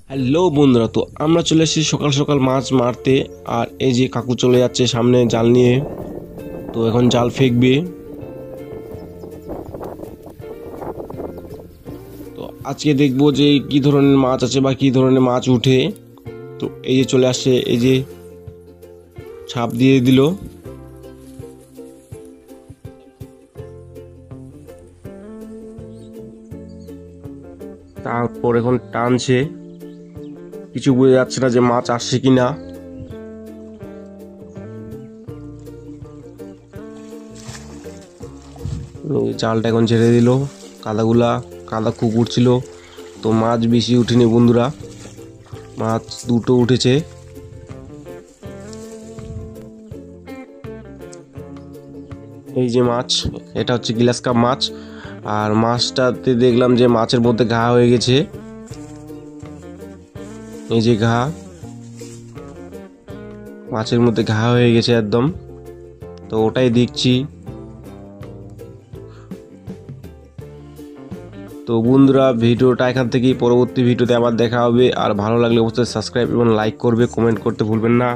Hello বন্ধুরা, তো আমরা চলে এসেছি সকাল সকাল মাছ মারতে। আর এই যে কাকু চলে যাচ্ছে সামনে জাল নিয়ে, তো এখন জাল ফেকবে। তো আজকে দেখবো যে কি ধরনের মাছ আছে বা কি ধরনের মাছ উঠে। তো এই যে চলে আসছে, এই যে ছাপ দিয়ে দিল। তারপর এখন টানছে, কিছু বোঝা যাচ্ছে না যে মাছ আসছে কিনা। জালটা এখন ছেড়ে দিল, কাদা খুব উঠছিল, তো মাছ বেশি উঠেনি বন্ধুরা, মাছ দুটো উঠেছে। এই যে মাছ, এটা হচ্ছে গ্লাস কাপ মাছ। আর মাছটাতে দেখলাম যে মাছের মধ্যে ঘা হয়ে গেছে, এই যে ঘা, মাছের মধ্যে ঘা হয়ে গেছে একদম। তো ওটাই দেখছি। তো বন্ধুরা, ভিডিওটা এখান থেকেই, পরবর্তী ভিডিওতে আবার দেখা হবে। আর ভালো লাগলে অবশ্যই সাবস্ক্রাইব এবং লাইক করবে, কমেন্ট করতে ভুলবেন না।